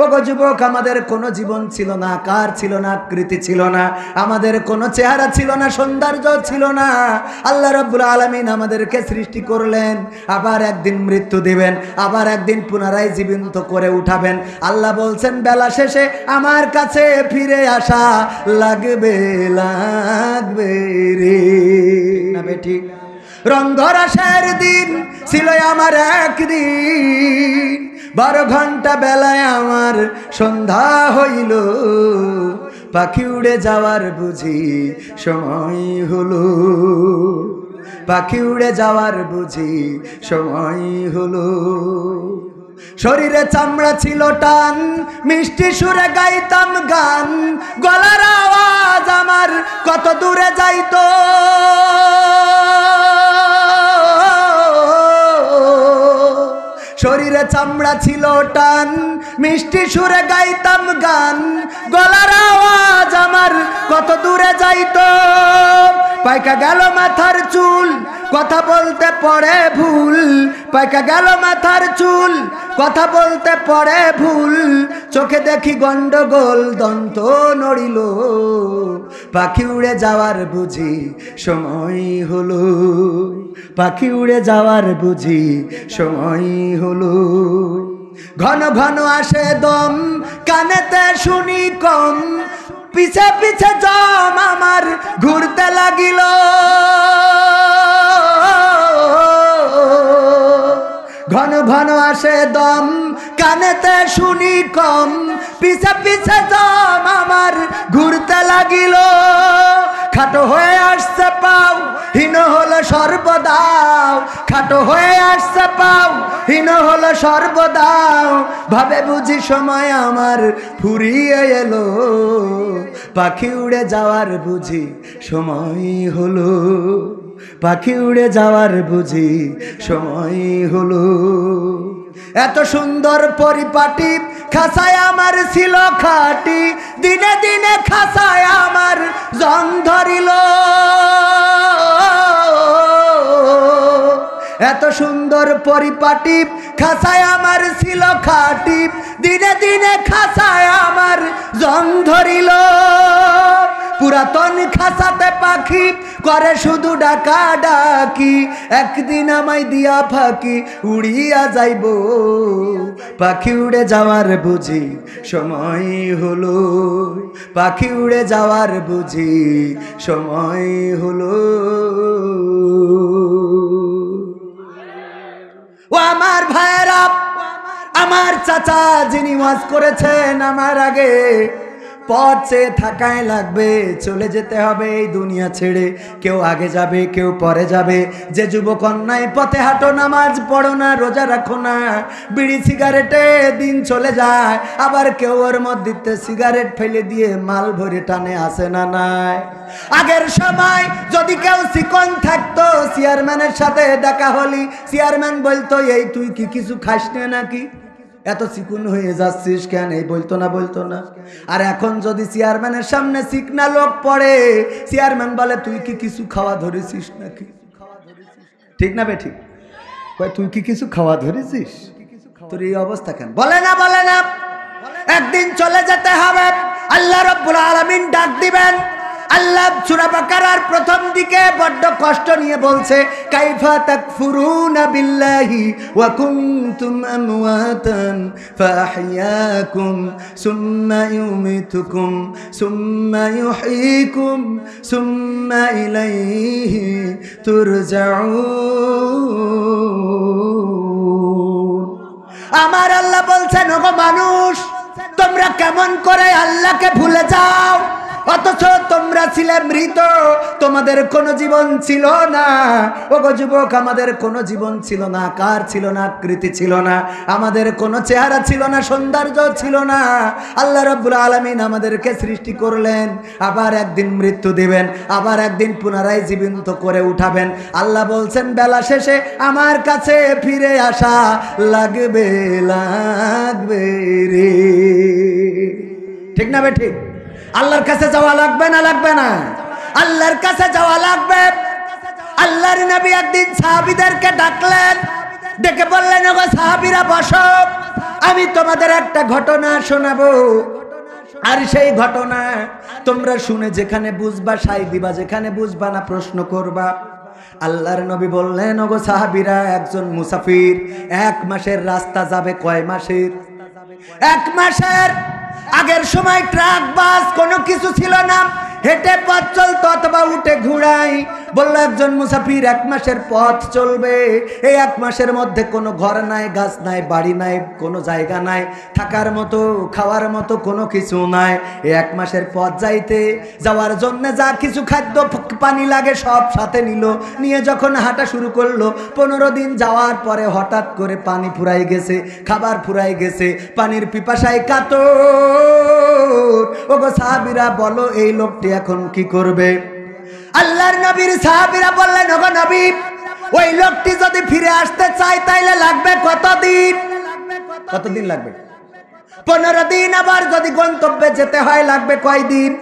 ওগো যুবক, আমাদের কোনো জীবন ছিল না, আকার ছিল না, আকৃতি ছিল না, আমাদের কোনো চেহারা ছিল না, সৌন্দর্য ছিল না। আল্লাহ রাব্বুল আলামিন আমাদেরকে সৃষ্টি করলেন, আবার একদিন মৃত্যু দিবেন, আবার একদিন পুনরায় জীবন্ত করে উঠাবেন। আল্লাহ বলছেন বেলা শেষে আমার কাছে ফিরে আসা লাগবে লাগবে রে। না বেটি? রঙ্গরাসের দিন ছিল আমার একদিন, 12 ঘন্টা বেলায় আমার সন্ধ্যা হইল, পাখি উড়ে যাওয়ার বুঝি সময় হলো, পাখি উড়ে যাওয়ার বুঝি সময় হলো। শরীরে চামড়া ছিল টান, মিষ্টি সুরে গাইতাম গান, গলার আওয়াজ আমার কত দূরে যাইতো। শরীরে চামড়া ছিল টান, মিষ্টি সুরে গাইতাম গান, গলার আওয়াজ আমার কত দূরে যাইতো। পাইকা গেল মাথার চুল, কথা বলতে পড়ে ভুল, পাইকা গেল মাথার চুল, কথা বলতে পড়ে ভুল, চোখে দেখি গন্ডগোল, দন্ত নড়িল, পাখি উড়ে যাওয়ার বুঝি সময় হলো, পাখি উড়ে যাওয়ার বুঝি সময় হলো। ঘন ঘন আসে দম, কানেতে শুনি কম, পিছে পিছে জম আমার ঘুরতে লাগিল। ঘন ঘন আসে দম, কানেতে শুনি কম, পিছে পিছে জম আমার ঘুরতে লাগিল। খাটো হয়ে আসছে পাও, হীন হলো সর্বদাও, খাটো হয়ে আসছে পাও, হীন হলো সর্বদাও, ভাবে বুঝি সময় আমার ফুরিয়ে এলো, পাখি উড়ে যাওয়ার বুঝি সময় হলো, পাখি উড়ে যাওয়ার বুঝি সময় হলো। এত সুন্দর পরিপাটি খাসায় আমার ছিল খাটি, দিনে দিনে খাসায় আমার জং ধরিল। এত সুন্দর পরিপাটি খাসায় আমার ছিল খাটি, দিনে দিনে খাসায় আমার জং ধরিল। পুরাতন খাসাতে পাখি করে শুধু ডাকা ডাকি, একদিন আমায় দিয়া ফাঁকি উড়িয়া যাইব, পাখি উড়ে যাওয়ার বুঝি সময় হলো, পাখি উড়ে যাওয়ার বুঝি সময় হলো। ও আমার ভাইয়েরা, আমার চাচা যিনি ওয়াজ করেছেন আমার আগে, পথ চেয়ে থাকায় লাগবে, চলে যেতে হবে এই দুনিয়া ছেড়ে। কেউ আগে যাবে, কেউ পরে যাবে। যে যুবক অন্যায় পথে হাঁটো, নামাজ পড়ো না, রোজা রাখো না, বিড়ি সিগারেটে দিন চলে যায়, আবার কেউ ওর মধ্যে সিগারেট ফেলে দিয়ে মাল ভরে টানে, আসে না নাই? আগের সময় যদি কেউ চিকন থাকতো, চেয়ারম্যানের সাথে দেখা হলি, চেয়ারম্যান বলতো এই তুই কি কিছু খাস না নাকি, এত চিকুন হয়ে যাচ্ছিস কেন, এই বলতো না, বলতো না। আর এখন যদি চেয়ারম্যানের সামনে চিকনা লোক পড়ে, চেয়ারম্যান বলে তুই কি কিছু খাওয়া ধরেছিস নাকি, ঠিক না বে ঠিক? তুই কি কিছু খাওয়া ধরেছিস, তোর এই অবস্থা কেন? বলে না, বলে না। একদিন চলে যেতে হবে, আল্লাহ রাব্বুল আলামিন ডাক দিবেন। আল্লাহ সূরা বাকারার প্রথম দিকে বড্ড কষ্ট নিয়ে বলছে, কাইফা তাকফুরুনা বিল্লাহি ওয়া কুনতুম আমওয়াতান ফাআহইয়াকুম সুম্মা ইউমিতুকুম সুম্মা ইউহয়িকুম সুম্মা ইলাইহি তুরজাউন। আমার আল্লাহ বলছেন, ওগো মানুষ, তোমরা কেমন করে আল্লাহকে ভুলে যাও, অথচ তোমরা ছিলে মৃত, তোমাদের কোনো জীবন ছিল না। ওগো যুবক, আমাদের কোনো জীবন ছিল না, আকার ছিল না, আকৃতি ছিল না, আমাদের কোনো চেহারা ছিল না, সৌন্দর্য ছিল না। আল্লাহ রাব্বুল আলামিন আমাদেরকে সৃষ্টি করলেন, আবার একদিন মৃত্যু দিবেন, আবার একদিন পুনরায় জীবন্ত করে উঠাবেন। আল্লাহ বলছেন বেলা শেষে আমার কাছে ফিরে আসা লাগবে লাগবে রে। ঠিক না বে ঠিক? আল্লাহর কাছে যাওয়া লাগবে না, লাগবে না? আল্লাহর কাছে যাওয়া লাগবে। আল্লাহর নবী একদিন সাহাবীদেরকে ডাকলেন, ডেকে বললেন, ওগো সাহাবীরা বসো, আমি তোমাদের একটা ঘটনা শোনাবো, আর সেই ঘটনা তোমরা শুনে যেখানে বুঝবা সাই দিবা, যেখানে বুঝবা না প্রশ্ন করবা। আল্লাহর নবী বললেন, ওগো সাহাবীরা, একজন মুসাফির 1 মাসের রাস্তা যাবে। কয় মাসের? 1 মাসের। আগের সময় ট্রাক বাস কোনো কিছু ছিল না, হেঁটে পথ চলতো অথবা উঠে ঘোড়ায়। বললো একজন মুসাফির 1 মাসের পথ চলবে। এই 1 মাসের মধ্যে কোনো ঘর নাই, গাছ নাই, বাড়ি নাই, কোনো জায়গা নাই, থাকার মতো খাওয়ার মতো কোনো কিছু নাই। এই 1 মাসের পথ যাওয়ার জন্য যা কিছু খাদ্য পানি লাগে সব সাথে নিয়ে যখন হাঁটা শুরু করলো, 15 দিন যাওয়ার পরে হঠাৎ করে পানি ফুরাই গেছে, খাবার ফুরাই গেছে, পানির পিপাসায় কাতর। ওগো সাহাবীরা বলো, এই লোকটি এখন কি করবে? আল্লাহর নবীর সাহাবীরা বললেন, ওগো নবী, ওই লোকটি যদি ফিরে আসতে চায় তাইলে লাগবে কতদিন? কতদিন লাগবে? 15 দিন। আবার যদি গন্তব্যে যেতে হয় লাগবে কয়দিন?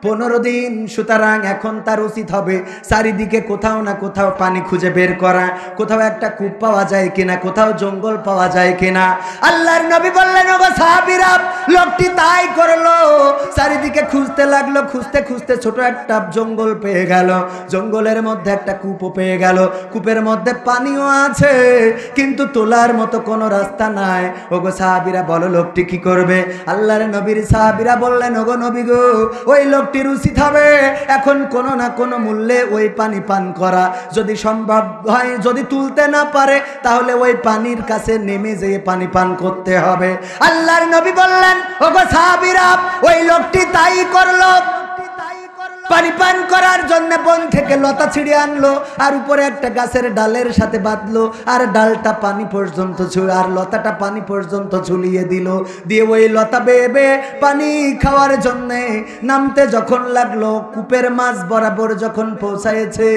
15 দিন। সুতরাং এখন তার উচিত হবে চারিদিকে কোথাও না কোথাও পানি খুঁজে বের করা, কোথাও একটা কূপ পাওয়া যায় কিনা, কোথাও জঙ্গল পাওয়া যায় কিনা। আল্লাহর নবী বললেন, ওগো সাহাবীরা, লোকটি তাই করলো। চারিদিকে খুঁজতে লাগলো, খুঁজতে খুঁজতে ছোট একটা জঙ্গল পেয়ে গেল। জঙ্গলের মধ্যে একটা কূপও পেয়ে গেল। কূপের মধ্যে পানিও আছে, কিন্তু তোলার মতো কোনো রাস্তা নাই। ওগো সাহাবীরা বলো, লোকটি কি করবে? আল্লাহর নবীর সাহাবীরা বললেন, ওগো নবী গো, ওই লোক উচিত হবে এখন কোনো না কোনো মূল্যে ওই পানি পান করা। যদি সম্ভব হয়, যদি তুলতে না পারে, তাহলে ওই পানির কাছে নেমে যেয়ে পানি পান করতে হবে। আল্লাহর নবী বললেন, ওগো সাহাবীরা, ওই লোকটি তাই করলো। পানি পান করার জন্য বন থেকে লতা ছিঁড়ে আনলো, আর উপরে একটা গাছের ডালের সাথে বাঁধলো, আর ডালটা পানি পর্যন্ত আর লতাটা পানি পর্যন্ত ঝুলিয়ে দিল। দিয়ে ওই লতা বেয়ে বেয়ে পানি খাওয়ার জন্যে নামতে যখন লাগলো, কূপের মাছ বরাবর যখন পৌঁছায়েছে,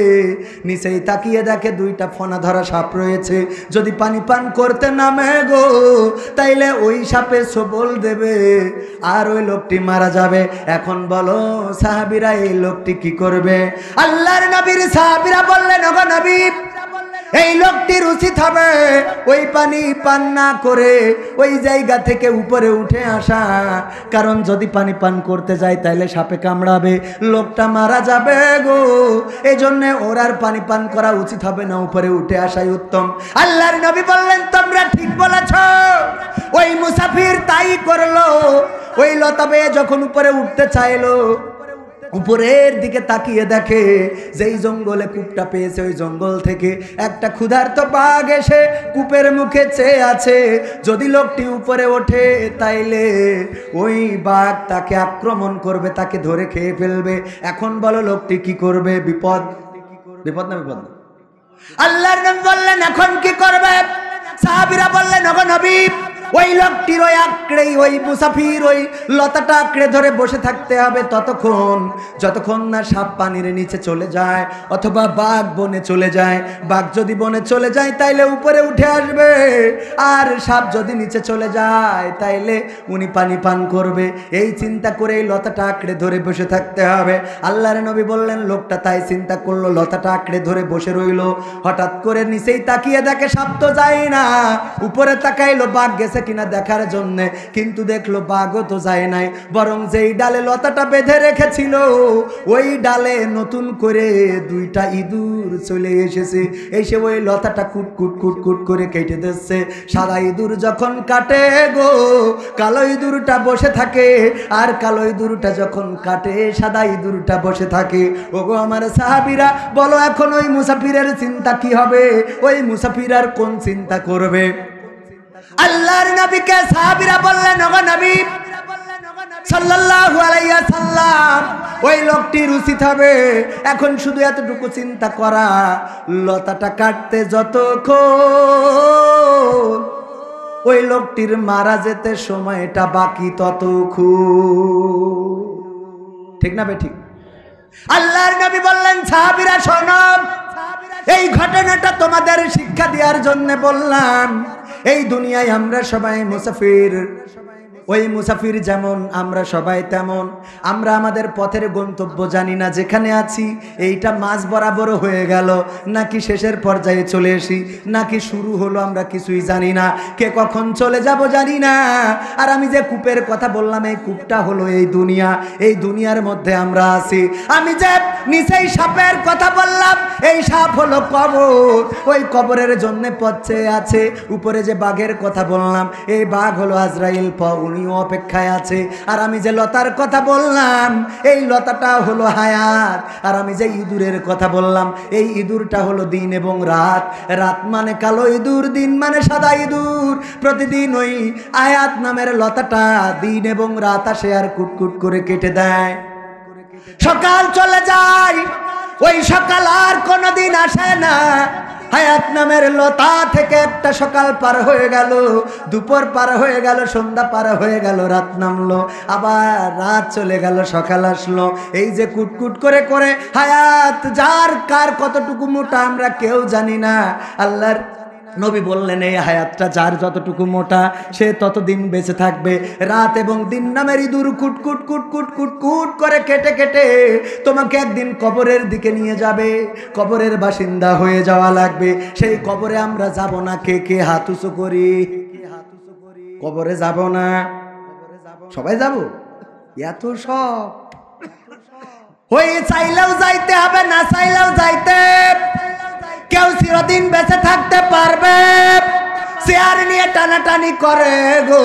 নিচেই তাকিয়ে দেখে 2টা ফনা ধরা সাপ রয়েছে। যদি পানি পান করতে নামে গো, তাইলে ওই সাপে সবল দেবে আর ওই লোকটি মারা যাবে। এখন বলো সাহাবীরা, এই লোকটি কি করবে? আল্লাহর নবীর সাহাবীরা বললেন, ওগো নবী, এই লোকটির উচিত হবে ওই পানি পান না করে ওই জায়গা থেকে উপরে উঠে আসা। কারণ যদি পানি পান করতে যায় তাইলে সাপে কামড়াবে, লোকটা মারা যাবে গো। এই জন্য ওর আর পানি পান করা উচিত হবে না, উপরে উঠে আসাই উত্তম। আল্লাহর নবী বললেন, তোমরা ঠিক বলেছ। ওই মুসাফির তাই করলো। ওই লতা বেয়ে যখন উপরে উঠতে চাইলো, উপরের দিকে তাকিয়ে দেখে যেই জঙ্গলে কূপটা পেয়েছে, ওই জঙ্গল থেকে একটা ক্ষুধার্ত বাঘ এসে কূপের মুখে চেয়ে আছে। যদি লোকটি উপরে ওঠে তাইলে ওই বাঘ তাকে আক্রমণ করবে, তাকে ধরে খেয়ে ফেলবে। এখন বলো লোকটি কি করবে? বিপদ। বিপদ না বিপদ না? আল্লাহর নবী বললেন, এখন কি করবে? সাহাবীরা বললেন, ওগো নবী, ওই লোকটির ওই আঁকড়েই ওই মুসাফির ওই লতাটা আঁকড়ে ধরে বসে থাকতে হবে ততক্ষণ যতক্ষণ না সাপ পানির নিচে চলে যায় অথবা বাঘ বনে চলে যায়। বাঘ যদি বনে চলে যায় তাইলে উপরে উঠে আসবে, আর সাপ যদি নিচে চলে যায় তাইলে উনি পানি পান করবে। এই চিন্তা করে এই লতাটা আঁকড়ে ধরে বসে থাকতে হবে। আল্লাহর নবী বললেন, লোকটা তাই চিন্তা করলো, লতাটা আঁকড়ে ধরে বসে রইল। হঠাৎ করে নিচেই তাকিয়ে দেখে সাপ তো যায় না, উপরে তাকাইলো বাঘ গেছে কিনা দেখার জন্য, কিন্তু দেখলো বাঘও তো যায় নাই, বরং যেই ডালে লতাটা বেঁধে রেখেছিল ওই ডালে নতুন করে 2টা ইঁদুর চলে এসেছে। এসে ওই লতাটা কুট কুট কুট কুট করে কেটে দিচ্ছে। সাদা ইঁদুর যখন কাটে গো, কালো ইঁদুরটা বসে থাকে, আর কালো ইঁদুরটা যখন কাটে সাদা ইঁদুরটা বসে থাকে। ওগো আমার সাহাবীরা বলো, এখন ওই মুসাফিরের চিন্তা কি হবে? ওই মুসাফির আর কোন চিন্তা করবে? আল্লাহর নবীকে সাহাবীরা বললেন, ওগো নবী সাল্লাল্লাহু আলাইহি ওয়াসাল্লাম, ওই লোকটির উচিত হবে এখন শুধু এতটুকু চিন্তা করা, লতাটা কাটতে যতক্ষণ ওই লোকটির মারা যেতে সময়টা বাকি ততক্ষণ। ঠিক না বেঠিক? আল্লাহর নবী বললেন, সাহাবীরা শোনো, এই ঘটনাটা তোমাদের শিক্ষা দেওয়ার জন্য বললাম। এই দুনিয়ায় আমরা সবাই মুসাফির, ওই মুসাফির যেমন আমরা সবাই তেমন। আমরা আমাদের পথের গন্তব্য জানি না, যেখানে আছি এইটা মাঝ বরাবর হয়ে গেল নাকি শেষের পর্যায়ে চলে এসি নাকি শুরু হলো আমরা কিছুই জানি না, কে কখন চলে যাব জানি না। আর আমি যে কূপের কথা বললাম এই কূপটা হলো এই দুনিয়া, এই দুনিয়ার মধ্যে আমরা আছি। আমি যে নিচেই সাপের কথা বললাম এই সাপ হলো কবর, ওই কবরের জন্য পথ চেয়ে আছে। উপরে যে বাঘের কথা বললাম এই বাঘ হলো আজরাইল, উনিও অপেক্ষায় আছে। আর আমি যে লতার কথা বললাম এই লতাটা হলো হায়াত। আর আমি যে ইঁদুরের কথা বললাম এই ইঁদুরটা হলো দিন এবং রাত। রাত মানে কালো ইঁদুর, দিন মানে সাদা ইঁদুর। প্রতিদিন ওই আয়াত নামের লতাটা দিন এবং রাত আসে আর কুটকুট করে কেটে দেয়। সকাল চলে যায়, ওই সকাল আর কোনোদিন আসে না। হায়াত নামের লতা থেকে একটা সকাল পার হয়ে গেল, দুপুর পার হয়ে গেল, সন্ধ্যা পার হয়ে গেল, রাত নামলো, আবার রাত চলে গেল, সকাল আসলো। এই যে কুটকুট করে করে হায়াত যার কার কতটুকু মোটা আমরা কেউ জানি না। আল্লাহর নবী বললেন এই হায়াতটা যার যতটুকু মোটা সে ততদিন বেঁচে থাকবে। রাত এবং দিন নামের ইঁদুর কুটকুট কুটকুট কুটকুট করে কেটে কেটে তোমাকে একদিন কবরের দিকে নিয়ে যাবে, কবরের বাসিন্দা হয়ে যাওয়া লাগবে। সেই কবরে আমরা যাব না, কে কে হাত উঁচু করি? কবরে যাব না, সবাই যাব? এত সব হয়ে চাইলেও যাইতে হবে, না চাইলেও যাইতে। কেউ চিরদিন বেঁচে থাকতে পারবে? চেয়ার নিয়ে টানাটানি করে গো।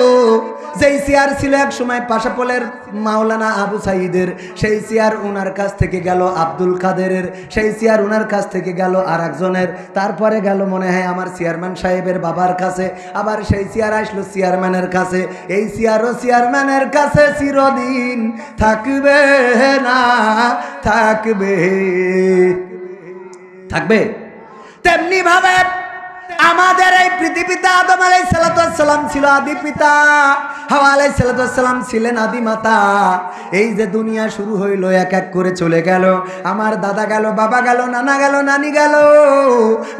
যেই চেয়ার ছিল এক সময় পাশাপোলের মাওলানা আবু সাইদের, সেই চেয়ার উনার কাছ থেকে গেল আব্দুল কাদেরের, সেই চেয়ার উনার কাছ থেকে গেল আর একজনের, তারপরে গেল মনে হয় আমার চেয়ারম্যান সাহেবের বাবার কাছে, আবার সেই চেয়ার আসলো চেয়ারম্যানের কাছে। এই চেয়ারও চেয়ারম্যানের কাছে চিরদিন থাকবে না, থাকবে থাকবে। তেমনি ভাবে আমাদের এই পৃথিবীতে আদম আলাইহিস সালাম ছিল আদি পিতা, হাওয়া আলাইহিস সালাম ছিলেন আদি মাতা। এই যে দুনিয়া শুরু হইলো এক এক করে চলে গেল, আমার দাদা গেল, বাবা গেল, নানা গেল, নানি গেল।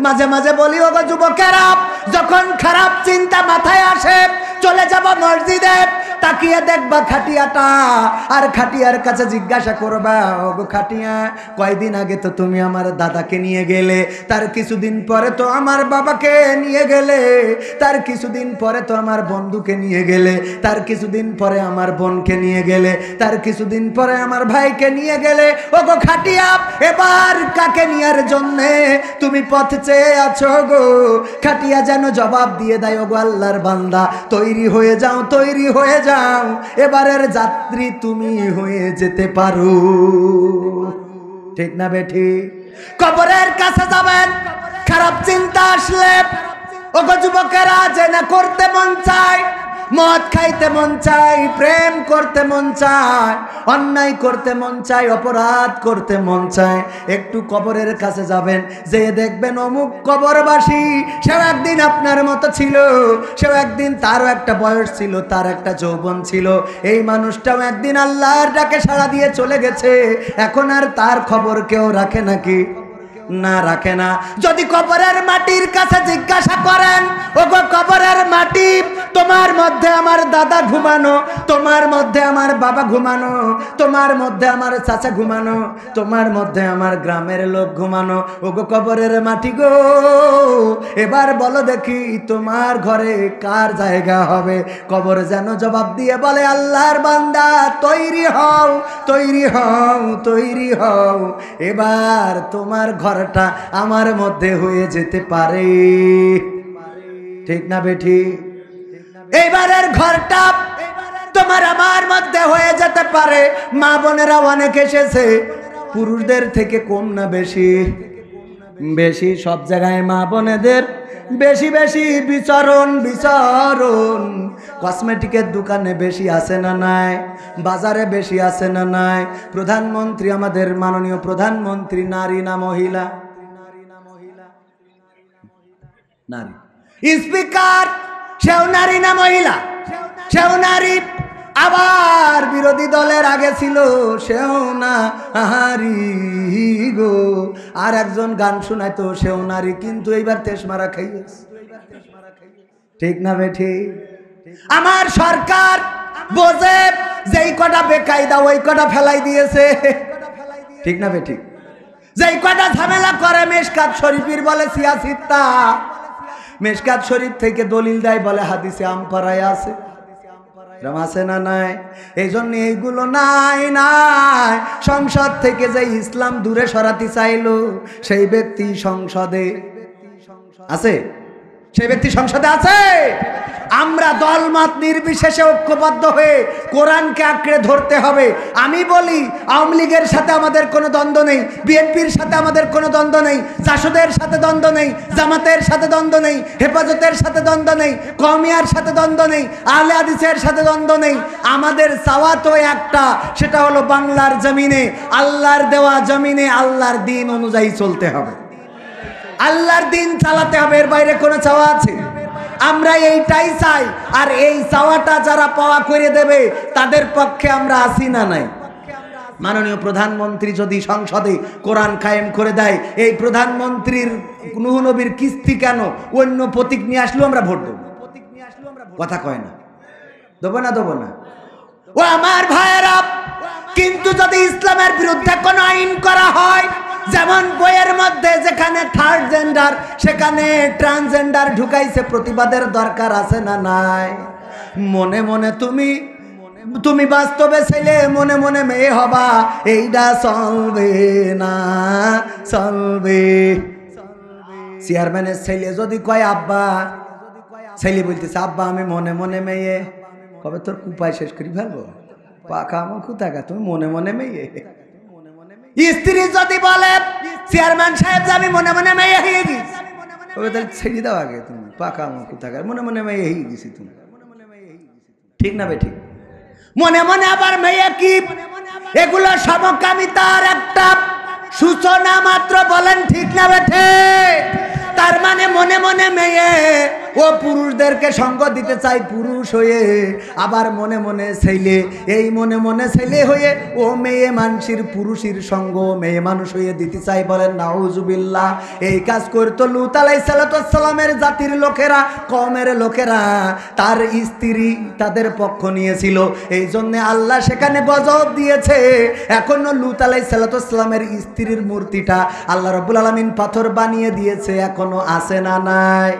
মাঝে মাঝে বলি ও গো যুবকেরা, যখন খারাপ চিন্তা মাথায় আসে চলে যাব মসজিদে, তাকিয়ে দেখবা খাটিয়াটা, আর খাটিয়ার কাছে জিজ্ঞাসা করবা ও গো খাটিয়া কয়দিন আগে তো তুমি আমার দাদাকে নিয়ে গেলে, তার কিছুদিন পরে তো আমার বাবাকে নিয়ে গেলে, তার কিছুদিন পরে তো আমার বন্ধুকে নিয়ে গেলে, তার কিছুদিন পরে আমার বোনকে নিয়ে গেলে, তার কিছুদিন পরে আমার ভাইকে নিয়ে গেলে। ও গো খাটিয়া এবার কাকে নেওয়ার জন্যে তুমি পথ চেয়ে আছো গো? খাটিয়া যেন জবাব দিয়ে দেয় ও গো আল্লাহর বান্দা তৈরি হয়ে যাও, তৈরি হয়ে যাও, এবারের যাত্রী তুমি হয়ে যেতে পারো। ঠিক না বেঠি? কবরের কাছে যাবেন, খারাপ চিন্তা আসলে ও গো যুবকেরা জেনা করতে মন চায়, মদ খাইতে মন চায়, প্রেম করতে মন চায়, অন্যায় করতে মন চায়, অপরাধ করতে মন চায়, একটু কবরের কাছে যাবেন, যে দেখবেন অমুক কবরবাসী সেও একদিন আপনার মতো ছিল, সেও একদিন তারও একটা বয়স ছিল, তার একটা যৌবন ছিল। এই মানুষটাও একদিন আল্লাহর ডাকে সাড়া দিয়ে চলে গেছে, এখন আর তার খবর কেউ রাখে নাকি? না, রাখে না। যদি কবরের মাটির কাছে জিজ্ঞাসা করেন ও গো কবরের মাটি, তোমার মধ্যে আমার দাদা ঘুমানো, তোমার মধ্যে আমার বাবা ঘুমানো, তোমার মধ্যে আমার চাচা ঘুমানো, তোমার মধ্যে আমার গ্রামের লোক ঘুমানো, ও গো কবরের মাটি গো, এবার বলো দেখি তোমার ঘরে কার জায়গা হবে? কবর যেন জবাব দিয়ে বলে আল্লাহর বান্দা তৈরি হও, তৈরি হও, তৈরি হও, এবার তোমার ঘরটা আমার মধ্যে হয়ে যেতে পারে। ঠিক না বেঠি? এইবারের ঘরটা তোমার আমার মধ্যে হয়ে যেতে পারে। মা বোনেরা অনেক এসেছে, পুরুষদের থেকে কম না বেশি? বেশি। সব জায়গায় মা বোনেদের বেশি বেশি বিচরণ, বিচরণ। কসমেটিকের দোকানে বেশি আছে না নাই? বাজারে বেশি আছে না নাই? প্রধানমন্ত্রী, আমাদের মাননীয় প্রধানমন্ত্রী নারী না মহিলা? নারী। স্পিকার সেও নারী না মহিলা? সেও নারী। আবার বিরোধী দলের আগে ছিল সেও না হারি গো, আর একজন গান শোনাইতো সেও নারী, কিন্তু এইবার তেজ মারা খাইয়েছে। ঠিক না বেঠি? আমার সরকার বোঝে যেই কটা বেকায়দা ওই কটা ফেলাই দিয়েছে, ঠিক না বেঠিক? যেই কটা ঝামেলা করে মেশকাত শরীফের বলে সিয়াসিত্তা, মেশকাত শরীফ থেকে দলিল দেয় বলে হাদিসে আমপারায় আছে, এরকম আছে না নাই? এই জন্য এইগুলো নাই নাই। সংসদ থেকে যে ইসলাম দূরে সরাতে চাইলো সেই ব্যক্তি সংসদে আছে, সেই ব্যক্তি সংসদে আছে। আমরা দলমত নির্বিশেষে ঐক্যবদ্ধ হয়ে কোরআনকে আঁকড়ে ধরতে হবে। আমি বলি আওয়ামী লীগের সাথে আমাদের কোনো দ্বন্দ্ব নেই, বিএনপির সাথে আমাদের কোনো দ্বন্দ্ব নেই, জাসদের সাথে দ্বন্দ্ব নেই, জামাতের সাথে দ্বন্দ্ব নেই, হেফাজতের সাথে দ্বন্দ্ব নেই, কওমিয়ার সাথে দ্বন্দ্ব নেই, আহলে হাদিসের সাথে দ্বন্দ্ব নেই। আমাদের চাওয়া তো একটা, সেটা হলো বাংলার জমিনে, আল্লাহর দেওয়া জমিনে আল্লাহর দিন অনুযায়ী চলতে হবে, আল্লাহর দিন চালাতে হবে। এর বাইরে কোনো চাওয়া আছে? আমরা এইটাই চাই। আর এই চাওয়াটা যারা পাওয়া করে দেবে তাদের পক্ষে আমরা আছি না নাই? মাননীয় প্রধানমন্ত্রী যদি সংসদে কোরআন কায়েম করে দেয়, এই প্রধানমন্ত্রীর নূহ নবীর কিস্তি কেন অন্য প্রতীক নিয়ে আসলেও আমরা ভোট দেব। কথা কয় না? দেবো না? দেবো না? ও আমার ভাইয়েরা, কিন্তু যদি ইসলামের বিরুদ্ধে কোনো আইন করা হয়, যেমন বইয়ের মধ্যে যেখানে থার্ড জেন্ডার সেখানে ট্রান্সজেন্ডার ঢুকাইছে, প্রতিবাদের দরকার আছে না নাই? মনে মনে তুমি বাস্তবে ছেলে, মনে মনে মেয়ে হবা, এইটা চলবে না, চলবে। চেয়ারম্যানের ছেলে যদি কয় আব্বা, ছেলে বলতেছে আব্বা আমি মনে মনে মেয়ে, কবে তোর কুপায় শেষ করি ফেলবো, পাকা আমার কোথাকা, তুমি মনে মনে মেয়ে। স্ত্রী যদি বলে চেয়ারম্যান সাহেব আমি মনে মনে মেয়ে হয়ে গেছি, তাহলে ছেড়ে দাও আগে, তুমি পাকা আমার কোথাকা, মনে মনে মেয়ে হয়ে গেছি তুমি, ঠিক না বেঠিক? মনে মনে আবার মেয়ে কি? এগুলো সমকামিতার একটা সূচনা মাত্র, বলেন ঠিক না বেঠে? তার মানে মনে মনে মেয়ে ও পুরুষদেরকে সঙ্গ দিতে চাই পুরুষ হয়ে, আবার মনে মনে ছেলে, এই মনে মনে ছেলে হয়ে ও মেয়ে মানুষের পুরুষের সঙ্গ মেয়ে মানুষ হয়ে দিতে চাই, বলেন নাউজুবিল্লাহ। এই কাজ করতো লূত আলাইহিস সালামের জাতির লোকেরা, কওমের লোকেরা, তার স্ত্রী তাদের পক্ষ নিয়েছিল, এই জন্য আল্লাহ সেখানে গজব দিয়েছে। এখনো লূত আলাইহিস সালামের স্ত্রীর মূর্তিটা আল্লাহ রাব্বুল আলামিন পাথর বানিয়ে দিয়েছে, এখনো আছে না নাই?